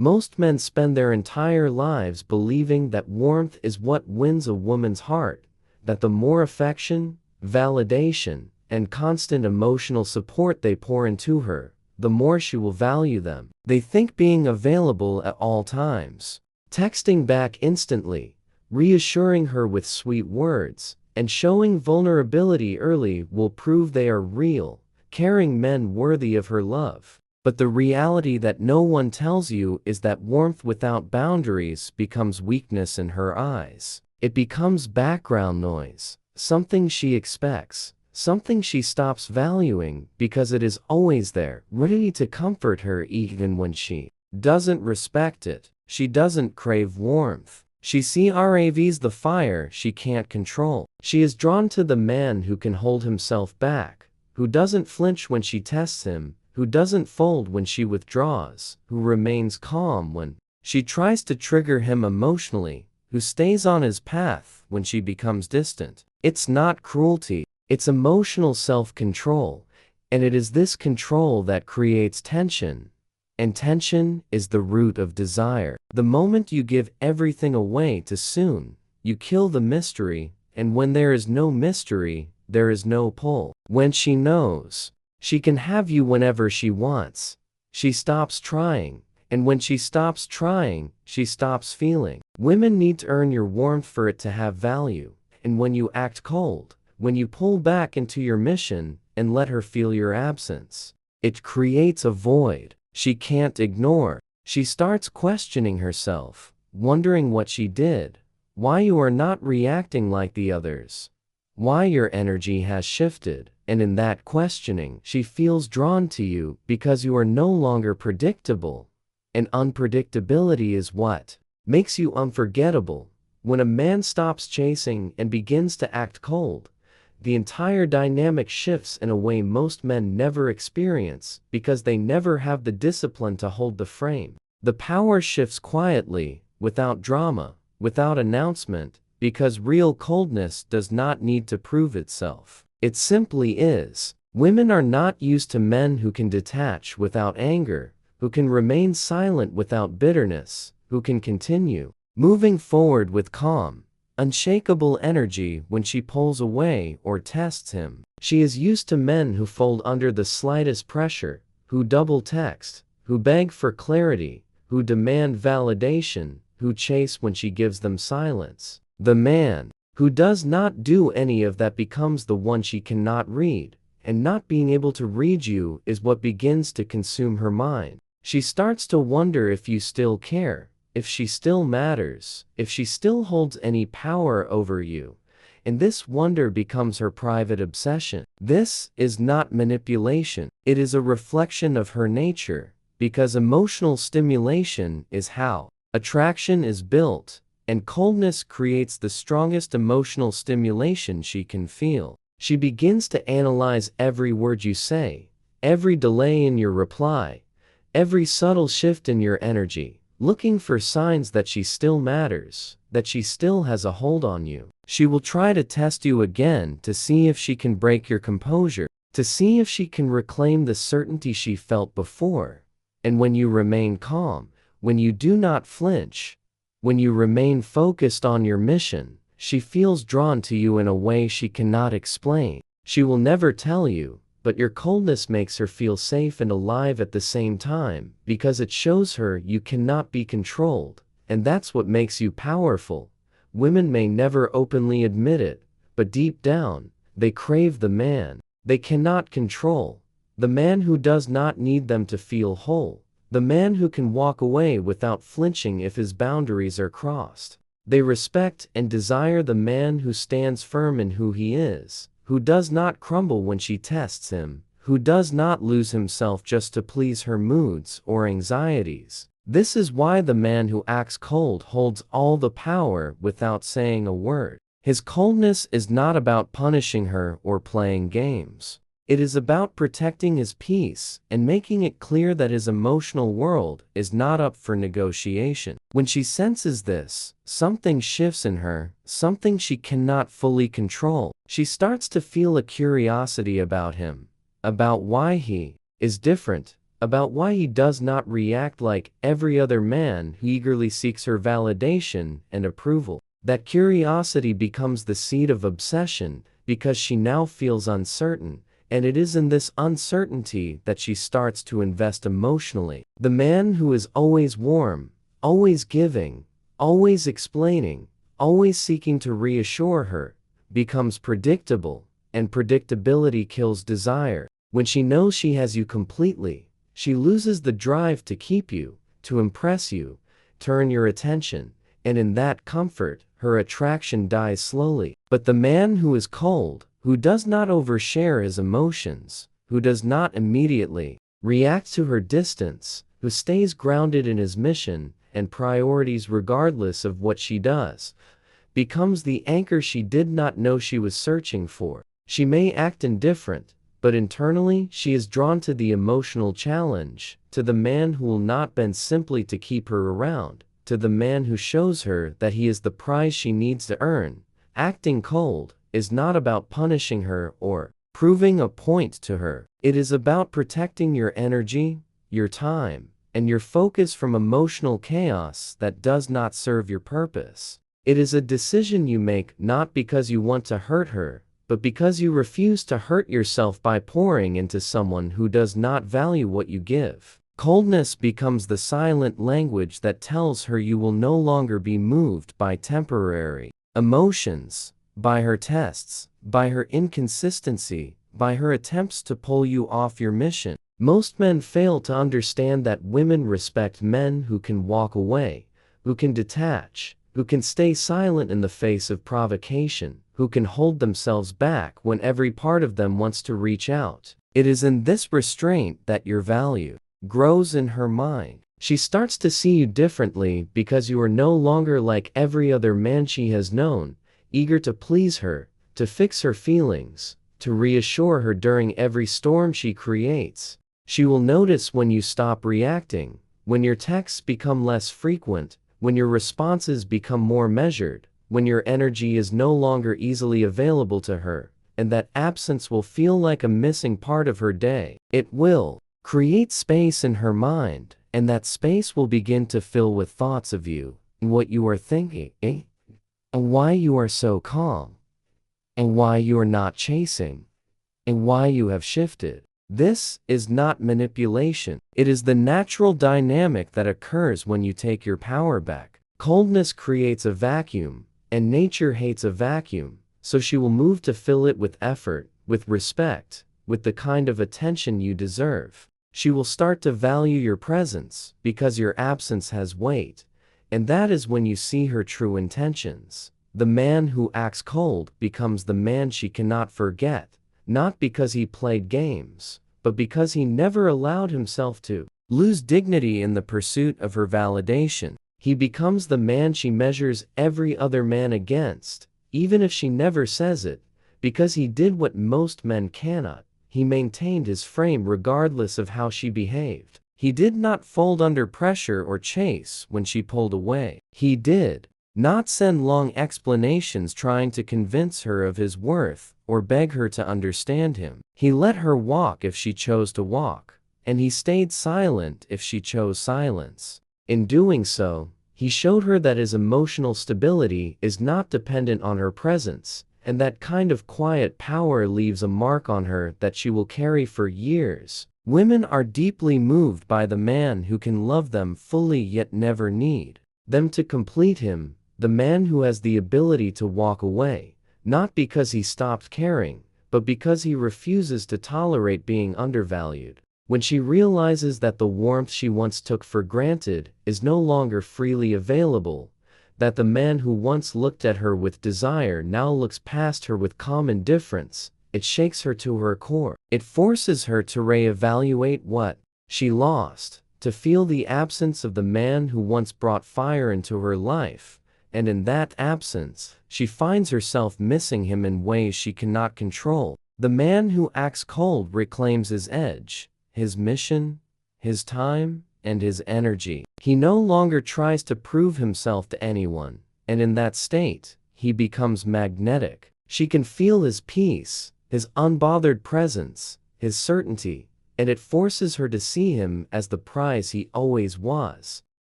Most men spend their entire lives believing that warmth is what wins a woman's heart, that the more affection, validation, and constant emotional support they pour into her, the more she will value them. They think being available at all times, texting back instantly, reassuring her with sweet words, and showing vulnerability early will prove they are real, caring men worthy of her love. But the reality that no one tells you is that warmth without boundaries becomes weakness in her eyes. It becomes background noise, something she expects, something she stops valuing because it is always there, ready to comfort her even when she doesn't respect it. She doesn't crave warmth. She craves the fire she can't control. She is drawn to the man who can hold himself back, who doesn't flinch when she tests him, who doesn't fold when she withdraws, who remains calm when she tries to trigger him emotionally, who stays on his path when she becomes distant. It's not cruelty, it's emotional self-control, and it is this control that creates tension. And tension is the root of desire. The moment you give everything away too soon, you kill the mystery, and when there is no mystery, there is no pull. When she knows she can have you whenever she wants, she stops trying, and when she stops trying, she stops feeling. Women need to earn your warmth for it to have value, and when you act cold, when you pull back into your mission and let her feel your absence, it creates a void she can't ignore. She starts questioning herself, wondering what she did, why you are not reacting like the others, why your energy has shifted, and in that questioning, she feels drawn to you because you are no longer predictable, and unpredictability is what makes you unforgettable. When a man stops chasing and begins to act cold, the entire dynamic shifts in a way most men never experience because they never have the discipline to hold the frame. The power shifts quietly, without drama, without announcement, because real coldness does not need to prove itself. It simply is. Women are not used to men who can detach without anger, who can remain silent without bitterness, who can continue moving forward with calm, unshakable energy when she pulls away or tests him. She is used to men who fold under the slightest pressure, who double text, who beg for clarity, who demand validation, who chase when she gives them silence. The man who does not do any of that becomes the one she cannot read, and not being able to read you is what begins to consume her mind. She starts to wonder if you still care, if she still matters, if she still holds any power over you, and this wonder becomes her private obsession. This is not manipulation, it is a reflection of her nature, because emotional stimulation is how attraction is built, and coldness creates the strongest emotional stimulation she can feel. She begins to analyze every word you say, every delay in your reply, every subtle shift in your energy, looking for signs that she still matters, that she still has a hold on you. She will try to test you again to see if she can break your composure, to see if she can reclaim the certainty she felt before. And when you remain calm, when you do not flinch, when you remain focused on your mission, she feels drawn to you in a way she cannot explain. She will never tell you, but your coldness makes her feel safe and alive at the same time, because it shows her you cannot be controlled, and that's what makes you powerful. Women may never openly admit it, but deep down, they crave the man they cannot control, the man who does not need them to feel whole, the man who can walk away without flinching if his boundaries are crossed. They respect and desire the man who stands firm in who he is, who does not crumble when she tests him, who does not lose himself just to please her moods or anxieties. This is why the man who acts cold holds all the power without saying a word. His coldness is not about punishing her or playing games. It is about protecting his peace and making it clear that his emotional world is not up for negotiation. When she senses this, something shifts in her, something she cannot fully control. She starts to feel a curiosity about him, about why he is different, about why he does not react like every other man who eagerly seeks her validation and approval. That curiosity becomes the seed of obsession because she now feels uncertain, and it is in this uncertainty that she starts to invest emotionally. The man who is always warm, always giving, always explaining, always seeking to reassure her, becomes predictable, and predictability kills desire. When she knows she has you completely, she loses the drive to keep you, to impress you, turn your attention, and in that comfort, her attraction dies slowly. But the man who is cold, who does not overshare his emotions, who does not immediately react to her distance, who stays grounded in his mission and priorities regardless of what she does, becomes the anchor she did not know she was searching for. She may act indifferent, but internally she is drawn to the emotional challenge, to the man who will not bend simply to keep her around, to the man who shows her that he is the prize she needs to earn. Acting cold is not about punishing her or proving a point to her. It is about protecting your energy, your time, and your focus from emotional chaos that does not serve your purpose. It is a decision you make not because you want to hurt her, but because you refuse to hurt yourself by pouring into someone who does not value what you give. Coldness becomes the silent language that tells her you will no longer be moved by temporary emotions, by her tests, by her inconsistency, by her attempts to pull you off your mission. Most men fail to understand that women respect men who can walk away, who can detach, who can stay silent in the face of provocation, who can hold themselves back when every part of them wants to reach out. It is in this restraint that your value grows in her mind. She starts to see you differently because you are no longer like every other man she has known, eager to please her, to fix her feelings, to reassure her during every storm she creates. She will notice when you stop reacting, when your texts become less frequent, when your responses become more measured, when your energy is no longer easily available to her, and that absence will feel like a missing part of her day. It will create space in her mind, and that space will begin to fill with thoughts of you, what you are thinking, and why you are so calm, and why you are not chasing, and why you have shifted. This is not manipulation. It is the natural dynamic that occurs when you take your power back. Coldness creates a vacuum, and nature hates a vacuum, so she will move to fill it with effort, with respect, with the kind of attention you deserve. She will start to value your presence because your absence has weight, and that is when you see her true intentions. The man who acts cold becomes the man she cannot forget, not because he played games, but because he never allowed himself to lose dignity in the pursuit of her validation. He becomes the man she measures every other man against, even if she never says it, because he did what most men cannot. He maintained his frame regardless of how she behaved. He did not fold under pressure or chase when she pulled away. He did not send long explanations trying to convince her of his worth or beg her to understand him. He let her walk if she chose to walk, and he stayed silent if she chose silence. In doing so, he showed her that his emotional stability is not dependent on her presence, and that kind of quiet power leaves a mark on her that she will carry for years. Women are deeply moved by the man who can love them fully yet never need them to complete him, the man who has the ability to walk away, not because he stopped caring, but because he refuses to tolerate being undervalued. When she realizes that the warmth she once took for granted is no longer freely available, that the man who once looked at her with desire now looks past her with calm indifference, it shakes her to her core. It forces her to reevaluate what she lost, to feel the absence of the man who once brought fire into her life, and in that absence, she finds herself missing him in ways she cannot control. The man who acts cold reclaims his edge, his mission, his time, and his energy. He no longer tries to prove himself to anyone, and in that state, he becomes magnetic. She can feel his peace, his unbothered presence, his certainty, and it forces her to see him as the prize he always was.